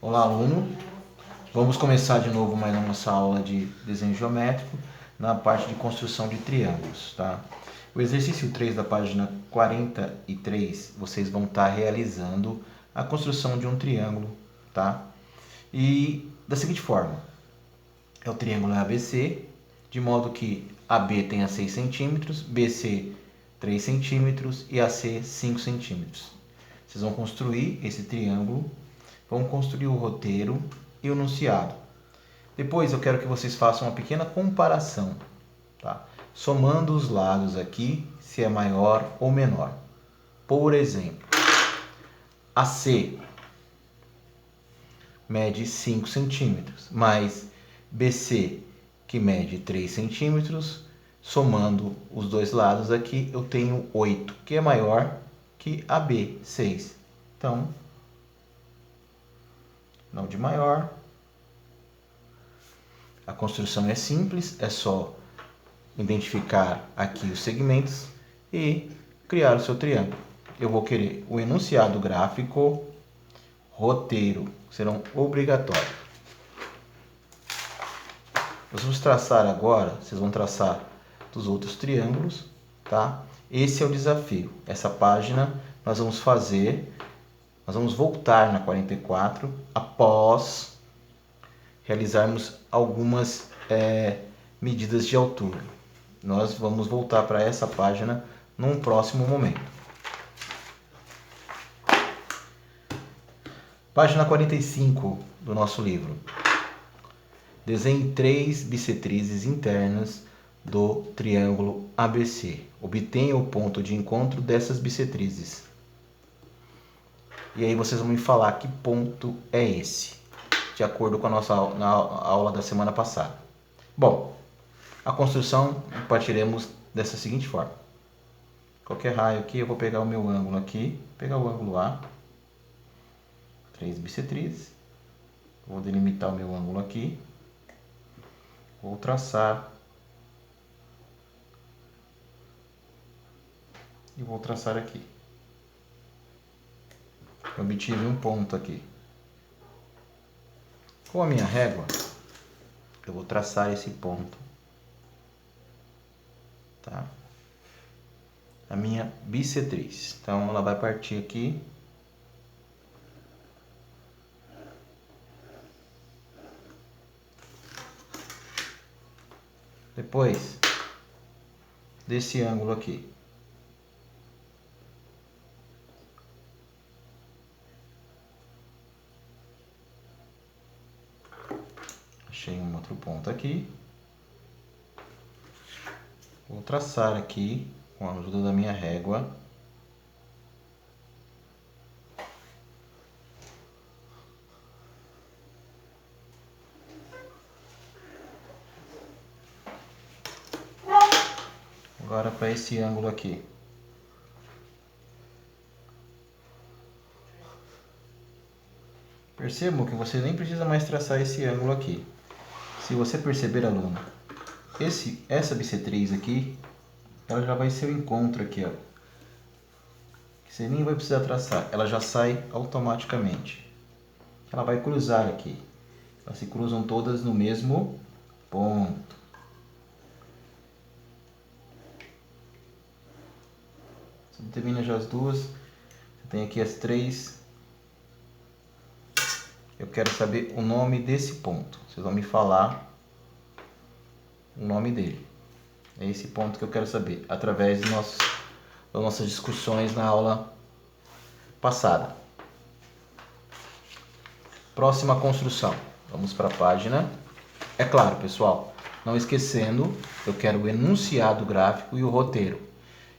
Olá, aluno. Vamos começar de novo mais a nossa aula de desenho geométrico na parte de construção de triângulos, tá? O exercício 3 da página 43, vocês vão estar realizando a construção de um triângulo, tá? E da seguinte forma, é o triângulo ABC, de modo que AB tenha 6 centímetros, BC 3 centímetros e AC 5 centímetros. Vocês vão construir esse triângulo, vão construir o roteiro e o enunciado. Depois eu quero que vocês façam uma pequena comparação, tá? Somando os lados aqui, se é maior ou menor. Por exemplo, AC mede 5 centímetros, mais BC, que mede 3 centímetros, somando os dois lados aqui, eu tenho 8, que é maior que AB, 6. Então, não de maior. A construção é simples, é só identificar aqui os segmentos e criar o seu triângulo. Eu vou querer o enunciado gráfico, roteiro, serão obrigatórios. Nós vamos traçar agora, vocês vão traçar dos outros triângulos, tá? Esse é o desafio. Essa página nós vamos voltar na 44 após realizarmos algumas medidas de altura. Nós vamos voltar para essa página num próximo momento. Página 45 do nosso livro. Desenhe 3 bissetrizes internas do triângulo ABC. Obtenha o ponto de encontro dessas bissetrizes. E aí vocês vão me falar que ponto é esse, de acordo com a nossa aula da semana passada. Bom, a construção partiremos dessa seguinte forma. Qualquer raio aqui, eu vou pegar o meu ângulo aqui, pegar o ângulo A, 3 bissetrizes, vou delimitar o meu ângulo aqui, vou traçar e vou traçar aqui. Eu obtive um ponto aqui. Com a minha régua, eu vou traçar esse ponto, tá? A minha bissetriz. Então, ela vai partir aqui. Depois desse ângulo aqui. Achei um outro ponto aqui. Vou traçar aqui com a ajuda da minha régua. Agora para esse ângulo aqui. Percebam que você nem precisa mais traçar esse ângulo aqui. Se você perceber, aluno, essa bissetriz aqui, ela já vai ser o encontro aqui, ó. Você nem vai precisar traçar, ela já sai automaticamente. Ela vai cruzar aqui. Elas se cruzam todas no mesmo ponto. Você determina já as duas. Você tem aqui as 3. Eu quero saber o nome desse ponto. Vocês vão me falar o nome dele. É esse ponto que eu quero saber, através das nossas discussões na aula passada. Próxima construção. Vamos para a página. É claro, pessoal, não esquecendo, eu quero o enunciado gráfico e o roteiro.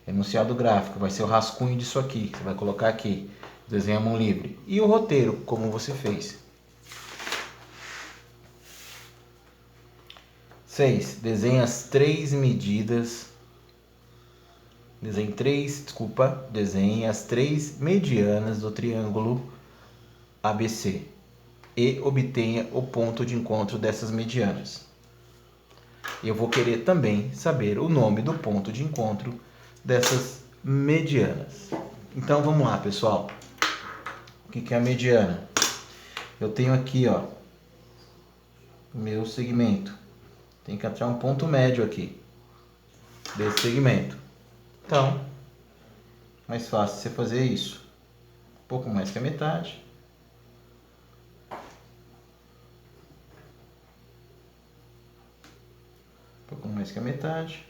Enunciado gráfico vai ser o rascunho disso aqui. Você vai colocar aqui, desenho à mão livre. E o roteiro, como você fez. 6. Desenhe as 3 medidas. Desenhe as 3 medianas do triângulo ABC e obtenha o ponto de encontro dessas medianas. Eu vou querer também saber o nome do ponto de encontro dessas medianas. Então vamos lá, pessoal. O que é a mediana? eu tenho aqui, ó, o meu segmento. Tem que achar um ponto médio aqui desse segmento. Então, mais fácil você fazer isso. Um pouco mais que a metade. Um pouco mais que a metade.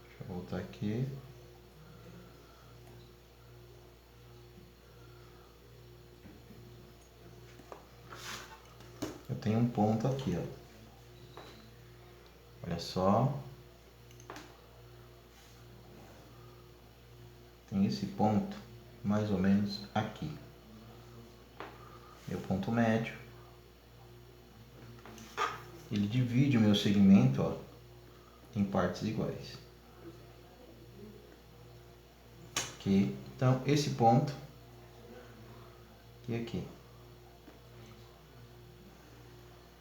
Deixa eu voltar aqui. Eu tenho um ponto aqui, ó. Olha só. Tem esse ponto mais ou menos aqui. Meu ponto médio. Ele divide o meu segmento, ó, em partes iguais. Aqui. Então, esse ponto e aqui.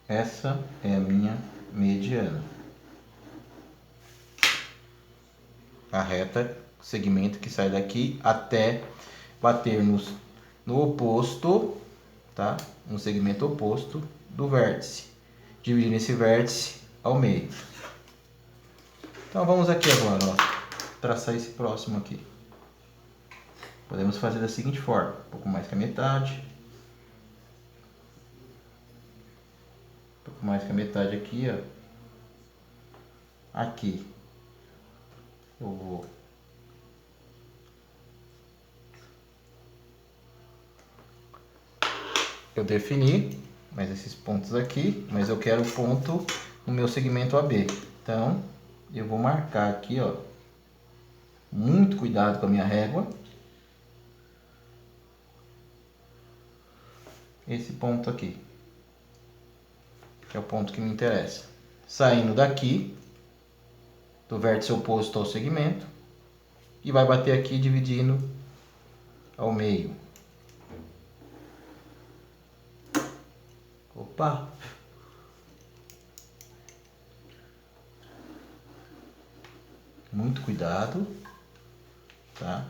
Essa é a minha mediana. A reta, segmento que sai daqui até bater no oposto, tá? No segmento oposto do vértice. Dividindo esse vértice ao meio. Então vamos aqui agora, ó, traçar esse próximo aqui. Podemos fazer da seguinte forma, um pouco mais que a metade. Um pouco mais que a metade aqui, ó. Aqui eu defini mais esses pontos aqui, mas eu quero o ponto no meu segmento AB. Então, eu vou marcar aqui, ó, muito cuidado com a minha régua. Esse ponto aqui, que é o ponto que me interessa. Saindo daqui, do vértice oposto ao segmento, e vai bater aqui dividindo ao meio. Opa! Muito cuidado, tá?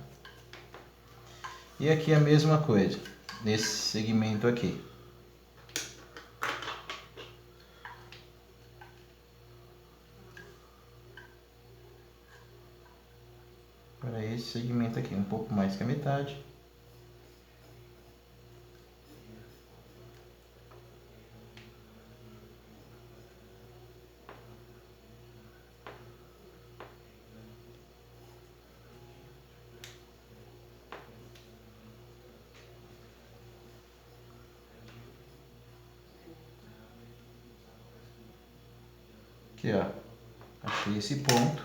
E aqui a mesma coisa, nesse segmento aqui. Para esse segmento aqui, um pouco mais que a metade. Aqui, ó, achei esse ponto,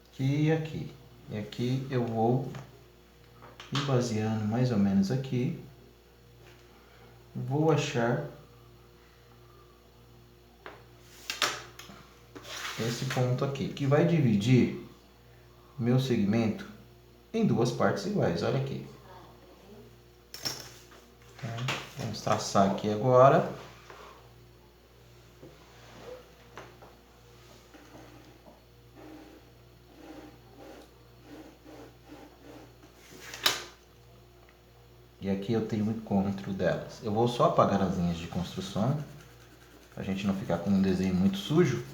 aqui e aqui. E aqui eu vou ir baseando mais ou menos aqui. Vou achar esse ponto aqui, que vai dividir meu segmento em duas partes iguais, olha aqui. Então, vamos traçar aqui agora. E aqui eu tenho o encontro delas. Eu vou só apagar as linhas de construção, para a gente não ficar com um desenho muito sujo.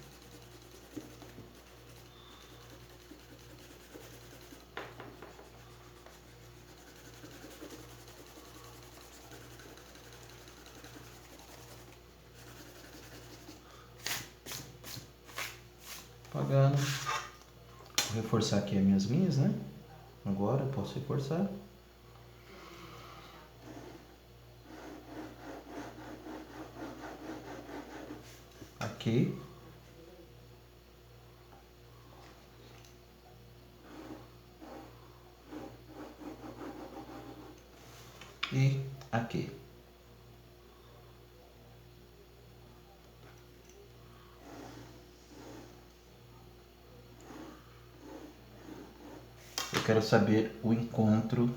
Apagando. Vou reforçar aqui as minhas linhas, né? Agora eu posso reforçar. Aqui. E aqui. Eu quero saber o encontro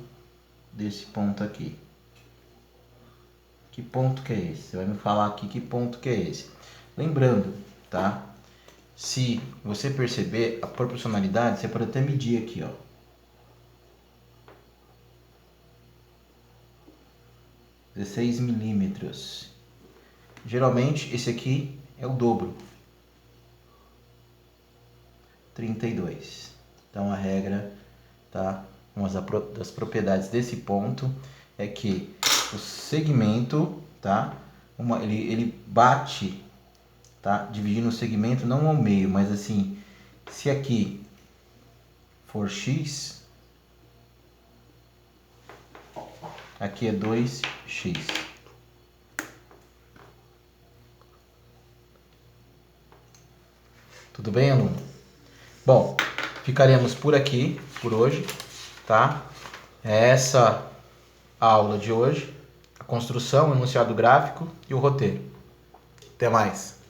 desse ponto aqui. Que ponto que é esse? Você vai me falar aqui que ponto que é esse. Lembrando, tá? Se você perceber a proporcionalidade, você pode até medir aqui, ó. (16 mm). Geralmente esse aqui é o dobro. 32. Então a regra, tá? Uma das propriedades desse ponto é que o segmento, tá? Ele bate, tá? Dividindo o segmento não ao meio, mas assim, se aqui for x, aqui é 2x. Tudo bem, aluno? Bom, ficaremos por aqui por hoje, tá? É essa a aula de hoje, a construção, o enunciado gráfico e o roteiro. Até mais!